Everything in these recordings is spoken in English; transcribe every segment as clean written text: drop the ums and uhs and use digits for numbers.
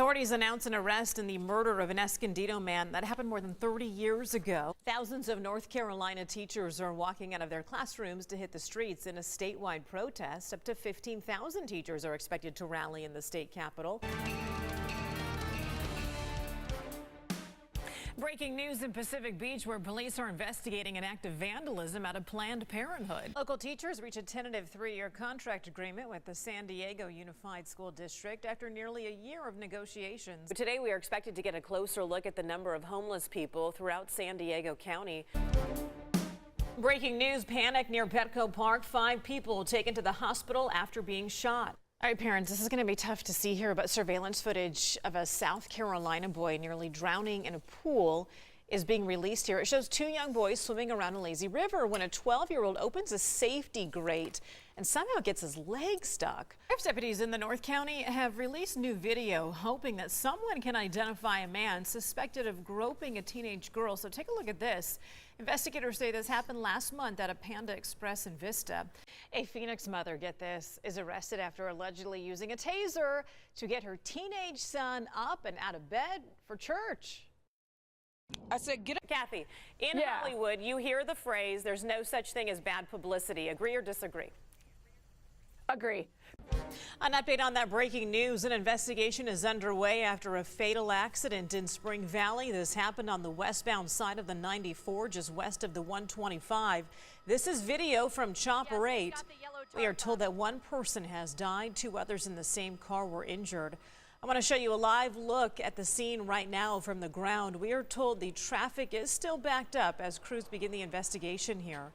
Authorities announced an arrest in the murder of an Escondido man that happened more than 30 years ago. Thousands of North Carolina teachers are walking out of their classrooms to hit the streets in a statewide protest. Up to 15,000 teachers are expected to rally in the state capitol. Breaking news in Pacific Beach, where police are investigating an act of vandalism at a Planned Parenthood. Local teachers reach a tentative 3-year contract agreement with the San Diego Unified School District after nearly a year of negotiations. Today, we are expected to get a closer look at the number of homeless people throughout San Diego County. Breaking news, panic near Petco Park. 5 people taken to the hospital after being shot. All right, parents, this is going to be tough to see here, but surveillance footage of a South Carolina boy nearly drowning in a pool is being released here. It shows 2 young boys swimming around a lazy river when a 12-year-old opens a safety grate and somehow gets his leg stuck. Sheriff's deputies in the North County have released new video hoping that someone can identify a man suspected of groping a teenage girl. So take a look at this. Investigators say this happened last month at a Panda Express in Vista. A Phoenix mother, get this, is arrested after allegedly using a taser to get her teenage son up and out of bed for church. I said, get up. Kathy, in Hollywood, you hear the phrase, there's no such thing as bad publicity. Agree or disagree? Agree. An update on that breaking news. An investigation is underway after a fatal accident in Spring Valley. This happened on the westbound side of the 94, just west of the 125. This is video from Chopper 8. We are told that 1 person has died. 2 others in the same car were injured. I want to show you a live look at the scene right now from the ground. We are told the traffic is still backed up as crews begin the investigation here.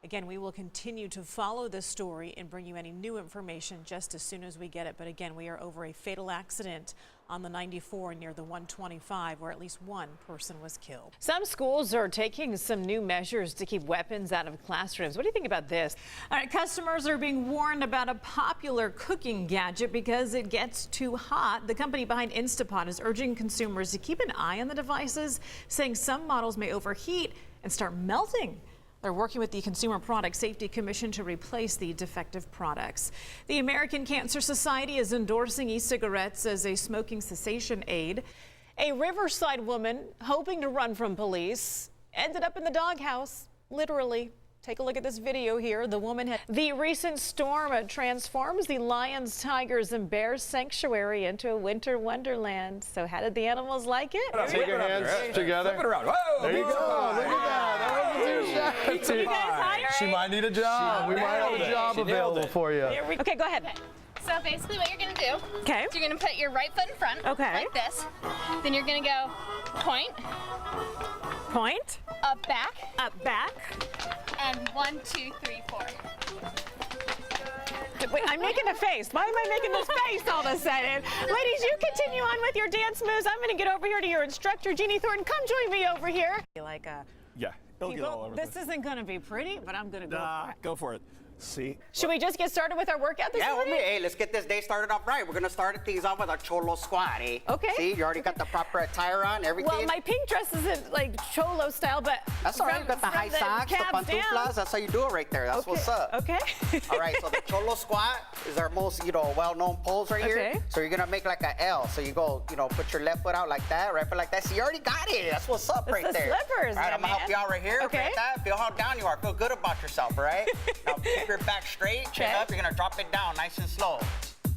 Again, we will continue to follow this story and bring you any new information just as soon as we get it. But again, we are over a fatal accident on the 94 near the 125 where at least 1 person was killed. Some schools are taking some new measures to keep weapons out of classrooms. What do you think about this? All right, customers are being warned about a popular cooking gadget because it gets too hot. The company behind Instapot is urging consumers to keep an eye on the devices, saying some models may overheat and start melting. They're working with the Consumer Product Safety Commission to replace the defective products. The American Cancer Society is endorsing e-cigarettes as a smoking cessation aid. A Riverside woman hoping to run from police ended up in the doghouse, literally. Take a look at this video here. The woman had the recent storm transforms the lions, tigers, and bears sanctuary into a winter wonderland. So how did the animals like it? Take your hands together. Flip it around. Whoa! There you go. Look at that. That wasn't too shabby. You guys hiring? She might need a job. We might have a job available for you. Okay, go ahead. So basically what you're going to do Okay. is you're going to put your right foot in front, Okay. like this. Then you're going to go point, Point, up, back, and 1, 2, 3, 4. Wait, I'm making a face. Why am I making this face all of a sudden? Ladies, you continue on with your dance moves. I'm going to get over here to your instructor, Jeannie Thornton. Come join me over here. Like Yeah, it'll get all over this isn't going to be pretty, but I'm going to go for it. Go for it. See? Should we just get started with our workout this morning? Hey, let's get this day started off right. We're going to start things off with our cholo squat, eh? Okay. See, you already got the proper attire on, everything. Well, my pink dress isn't like cholo style, but that's all right. You got the high socks, the pantuflas. That's how you do it right there. That's what's up. Okay. All right, so the cholo squat is our most, well-known pose right here. So you're going to make like an L. So you go, put your left foot out like that, right foot like that. So you already got it. That's what's up right there. Slippers, all right, I'm going to help you out right here. Okay. Like that. Feel how down you are. Feel good about yourself, all right? Now keep your back straight. Chin up, you're gonna drop it down nice and slow.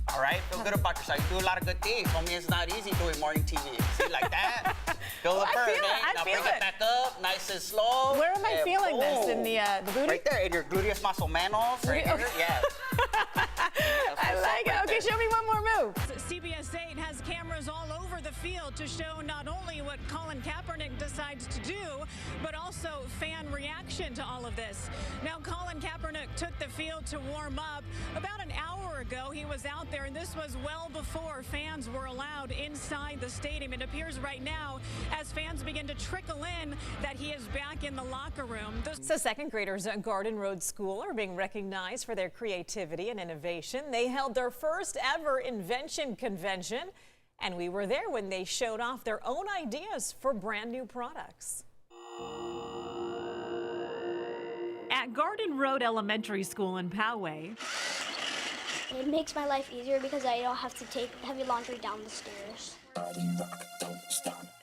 All right, feel good about yourself. You do a lot of good things. Homie, it's not easy doing morning TV. See, like that. Feel the burn, eh? Now bring it back up, nice and slow. Where am I feeling this? In the booty? Right there, in your gluteus musculosus, right here. Yeah. I like it. Okay, show me one more move. CBS 8 has cameras all over the field to show not only what Colin Kaepernick decides to do, but also fan reaction to all of this. Now, Colin Kaepernick took the field to warm up. About an hour ago, he was out there, and this was well before fans were allowed inside the stadium. It appears right now, as fans begin to trickle in, that he is back in the locker room. So second graders at Garden Road School are being recognized for their creativity and innovation. They held their first ever invention convention, and we were there when they showed off their own ideas for brand new products. At Garden Road Elementary School in Poway, It makes my life easier because I don't have to take heavy laundry down the stairs.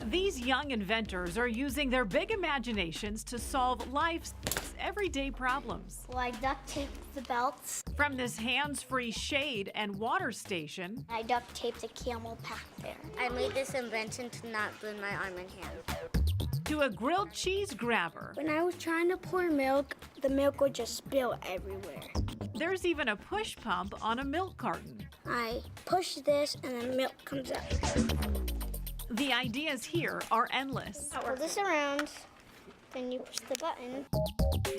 These young inventors are using their big imaginations to solve life's everyday problems. Well, I duct taped the belts. From this hands-free shade and water station, I duct taped a camel pack there. I made this invention to not burn my arm and hand. to a grilled cheese grabber. When I was trying to pour milk, the milk would just spill everywhere. There's even a push pump on a milk carton. I push this and then milk comes out. The ideas here are endless. Pull this around, then you push the button.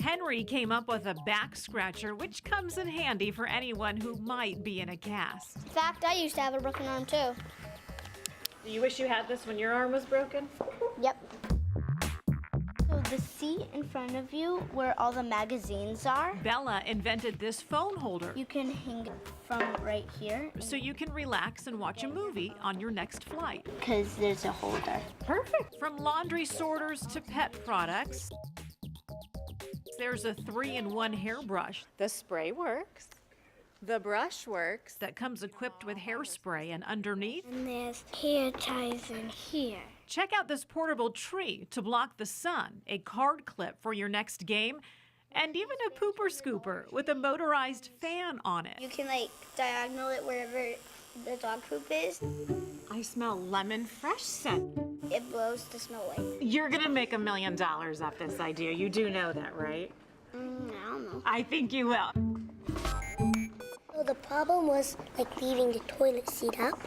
Henry came up with a back scratcher, which comes in handy for anyone who might be in a cast. In fact, I used to have a broken arm too. You wish you had this when your arm was broken? Yep. So the seat in front of you where all the magazines are, Bella invented this phone holder, you can hang it from right here so you can relax and watch a movie on your next flight. because there's a holder. Perfect. From laundry sorters to pet products, there's a 3-in-1 hairbrush The spray works. The brush works. that comes equipped with hairspray, and underneath, And there's hair ties in here. check out this portable tree to block the sun, a card clip for your next game, and even a pooper scooper with a motorized fan on it. You can like diagonal it wherever the dog poop is. I smell lemon fresh scent. It blows the smell away. You're gonna make $1 million off this idea. You do know that, right? I don't know. I think you will. So the problem was like leaving the toilet seat up.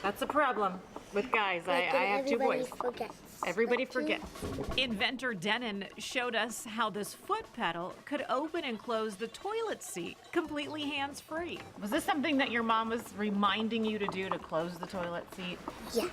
That's a problem with guys. I have two boys. Forgets. Everybody forgets. Inventor Denon showed us how this foot pedal could open and close the toilet seat completely hands-free. Was this something that your mom was reminding you to do to close the toilet seat? Yeah.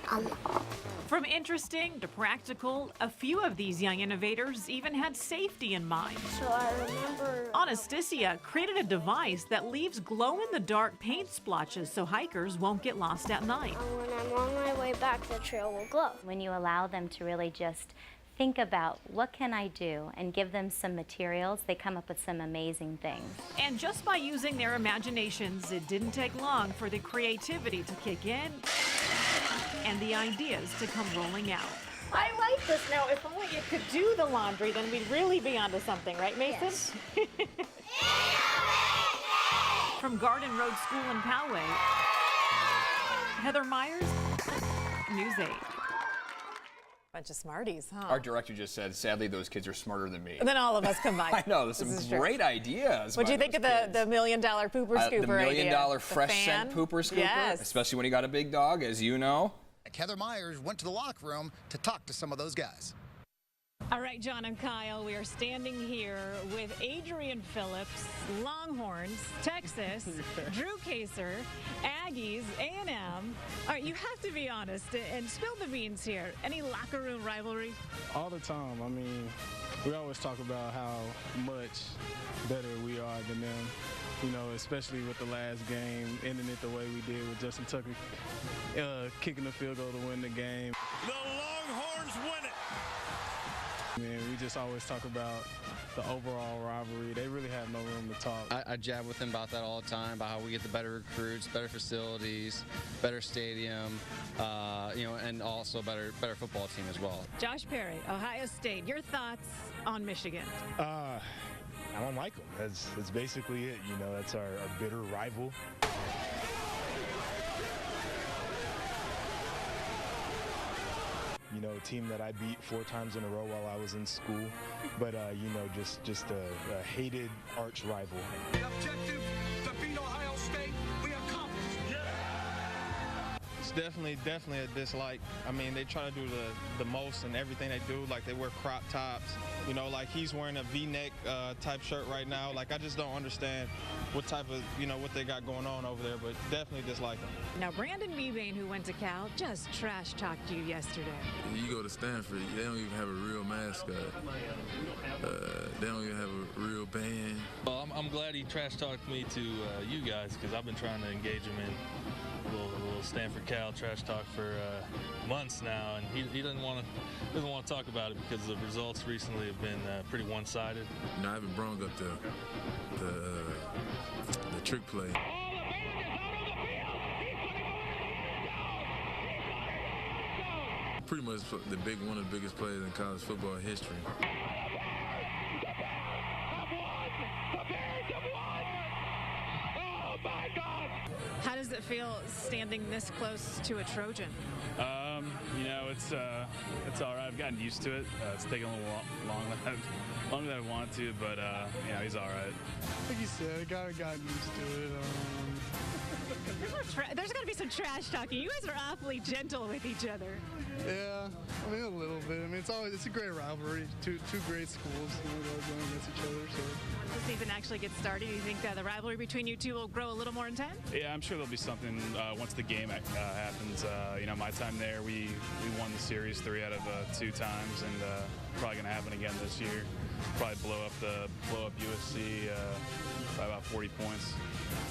From interesting to practical, a few of these young innovators even had safety in mind. So I remember. Anastasia created a device that leaves glow-in-the-dark paint splotches so hikers won't get lost at night. When I'm on my way back, the trail will glow. When you allow them to really just think about what can I do and give them some materials, they come up with some amazing things. And just by using their imaginations, it didn't take long for the creativity to kick in and the ideas to come rolling out. I like this. Now, if only you could do the laundry, then we'd really be onto something, right, Mason? Yes. From Garden Road School in Poway, Heather Myers, News 8. Bunch of smarties, huh? Our director just said, sadly, those kids are smarter than me. And then all of us combined. I know, there's some great ideas. What do you by think of those the kids. $1 million pooper scooper The $1 million idea? fresh The scent fan? pooper scooper, Yes. especially when you got a big dog, as you know. Heather Myers went to the locker room to talk to some of those guys. All right, John and Kyle, we are standing here with Adrian Phillips, Longhorns, Texas, Drew Kaser, Aggies, A&M. All right, you have to be honest and spill the beans here. Any locker room rivalry? All the time. I mean, we always talk about how much better we are than them. You know, especially with the last game, ending it the way we did with Justin Tucker kicking the field goal to win the game. The Longhorns win it. Man, we just always talk about the overall rivalry. They really have no room to talk. I jab with them about that all the time, about how we get the better recruits, better facilities, better stadium, you know, and also better football team as well. Josh Perry, Ohio State, your thoughts on Michigan? I don't like them. That's basically it. You know, that's our bitter rival. You know, a team that I beat 4 times in a row while I was in school, but you know, just a hated arch rival. The objective to beat Ohio State, we accomplished. It's definitely a dislike. I mean, they try to do the most in everything they do. Like, they wear crop tops. You know, like he's wearing a V-neck type shirt right now. Like, I just don't understand what type of, you know, what they got going on over there, but definitely dislike them. Now, Brandon Mebane, who went to Cal, just trash-talked you yesterday. You go to Stanford, they don't even have a real mascot. They don't even have a real band. Well, I'm glad he trash-talked me to you guys, because I've been trying to engage him in a little Stanford Cal Cal trash talk for months now, and he doesn't want to talk about it because the results recently have been pretty one-sided. You know, I haven't brought up the trick play. Pretty much one of the biggest plays in college football history. How does it feel standing this close to a Trojan? You know, it's all right. I've gotten used to it. It's taken a little longer than I want to, but you know, he's all right. Like you said, I gotten used to it. There's got to be some trash talking. You guys are awfully gentle with each other. Yeah, I mean a little bit. I mean it's a great rivalry. Two great schools, you know, going against each other. So once the season actually gets started, do you think the rivalry between you two will grow a little more intense? Yeah, I'm sure there'll be something once the game happens. You know, my time there, we won the series 3 out of 2 times, and probably gonna happen again this year. Probably blow up USC by about 40 points.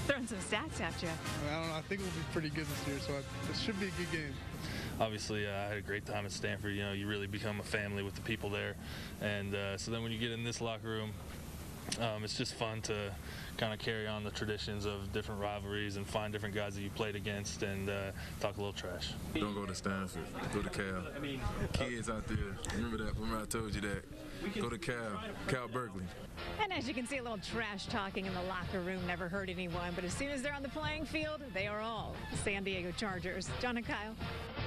Throwing some stats at you. I don't know. I think we'll be pretty good this year, so it should be a good game. Obviously, I had a great time at Stanford. You know, you really become a family with the people there, and so then when you get in this locker room, it's just fun to kind of carry on the traditions of different rivalries and find different guys that you played against and talk a little trash. Don't go to Stanford. Go to Cal. Kids out there, remember I told you that. Go to Cal Berkeley. And as you can see, a little trash talking in the locker room never hurt anyone. But as soon as they're on the playing field, they are all San Diego Chargers. John and Kyle.